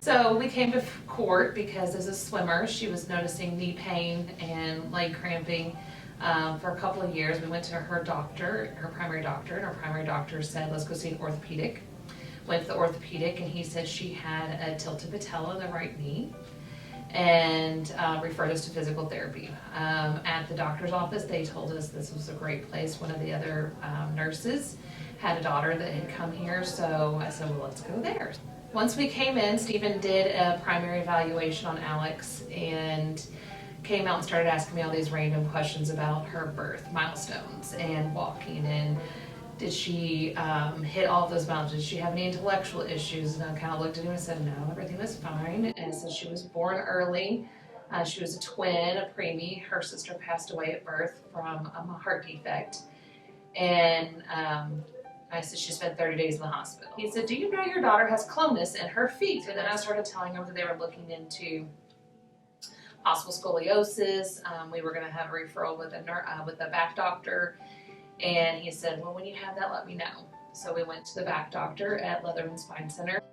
So we came to court because as a swimmer, she was noticing knee pain and leg cramping for a couple of years. We went to her doctor, her primary doctor, and her primary doctor said, let's go see an orthopedic. Went to the orthopedic and he said she had a tilted patella in the right knee and referred us to physical therapy. At the doctor's office, they told us this was a great place. One of the other nurses had a daughter that had come here, so I said, well, let's go there. Once we came in, Stephen did a primary evaluation on Alex and came out and started asking me all these random questions about her birth milestones and walking, and did she hit all of those milestones? Did she have any intellectual issues? And I kind of looked at him and said, no, everything was fine. And so she was born early. She was a twin, a preemie. Her sister passed away at birth from a heart defect. And I said, she spent 30 days in the hospital. He said, do you know your daughter has clonus in her feet? And then I started telling him that they were looking into possible scoliosis. We were going to have a referral with a back doctor. And he said, well, when you have that, let me know. So we went to the back doctor at Leatherman Spine Center.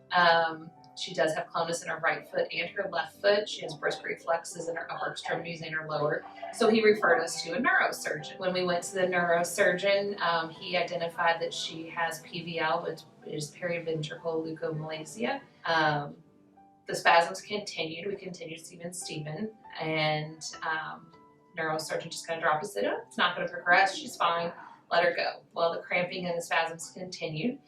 She does have clonus in her right foot and her left foot. She has brisk reflexes in her upper extremities and her lower. So he referred us to a neurosurgeon. When we went to the neurosurgeon, he identified that she has PVL, which is periventricular leukomalacia. The spasms continued. We continued seeing Stephen, and neurosurgeon just kind of dropped us and said, oh, it's not going to progress. She's fine. Let her go. Well, the cramping and the spasms continued,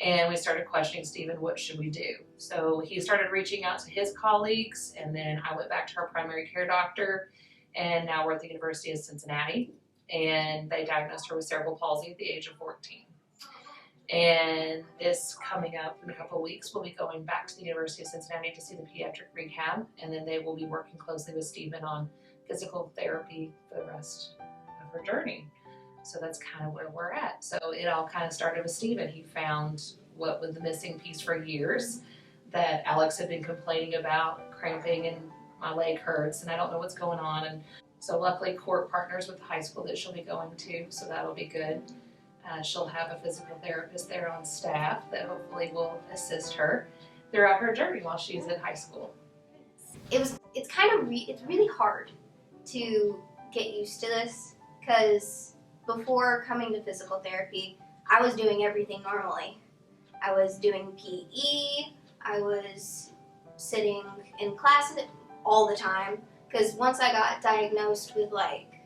and we started questioning Stephen, what should we do? So he started reaching out to his colleagues, and then I went back to our primary care doctor, and now we're at the University of Cincinnati, and they diagnosed her with cerebral palsy at the age of 14. And this coming up in a couple of weeks, we'll be going back to the University of Cincinnati to see the pediatric rehab, and then they will be working closely with Stephen on physical therapy for the rest of her journey. So that's kind of where we're at. So it all kind of started with Stephen. He found what was the missing piece for years that Alex had been complaining about, cramping and my leg hurts and I don't know what's going on. And so luckily KORT partners with the high school that she'll be going to, so that'll be good. She'll have a physical therapist there on staff that hopefully will assist her throughout her journey while she's in high school. It's really hard to get used to this, because before coming to physical therapy, I was doing everything normally. I was doing PE, I was sitting in class all the time, because once I got diagnosed with like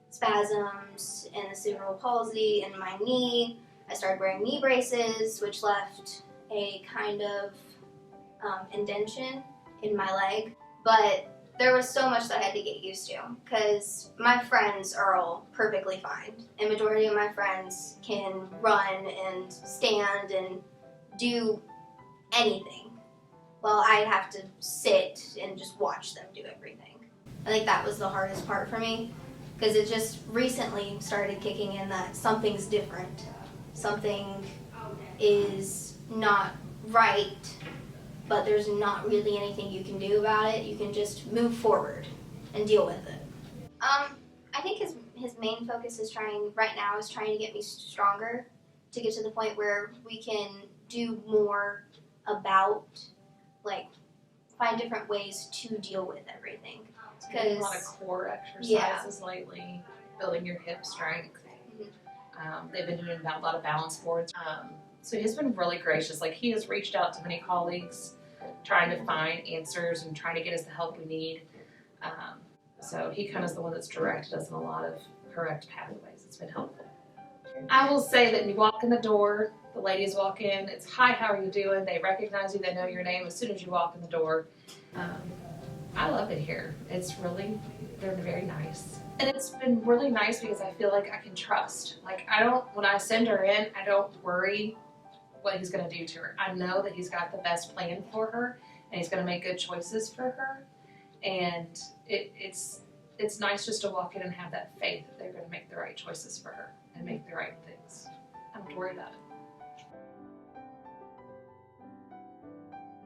spasms and the cerebral palsy in my knee, I started wearing knee braces, which left a kind of indentation in my leg. But there was so much that I had to get used to, because my friends are all perfectly fine. And majority of my friends can run and stand and do anything, while I'd have to sit and just watch them do everything. I think that was the hardest part for me, because it just recently started kicking in that something's different. Something is not right, but there's not really anything you can do about it. You can just move forward and deal with it. I think his main focus is trying to get me stronger, to get to the point where we can do more about, like, find different ways to deal with everything. Because a lot of core exercises lately, building your hip strength. They've been doing a lot of balance boards. So he's been really gracious. Like, he has reached out to many colleagues trying to find answers and trying to get us the help we need. So he kind of is the one that's directed us in a lot of correct pathways. It's been helpful. I will say that you walk in the door, the ladies walk in, it's, hi, how are you doing? They recognize you, they know your name as soon as you walk in the door. I love it here. They're very nice. And it's been really nice because I feel like I can trust. Like, when I send her in, I don't worry what he's gonna do to her. I know that he's got the best plan for her and he's gonna make good choices for her. And it's nice just to walk in and have that faith that they're gonna make the right choices for her and make the right things. I don't have to worry about it.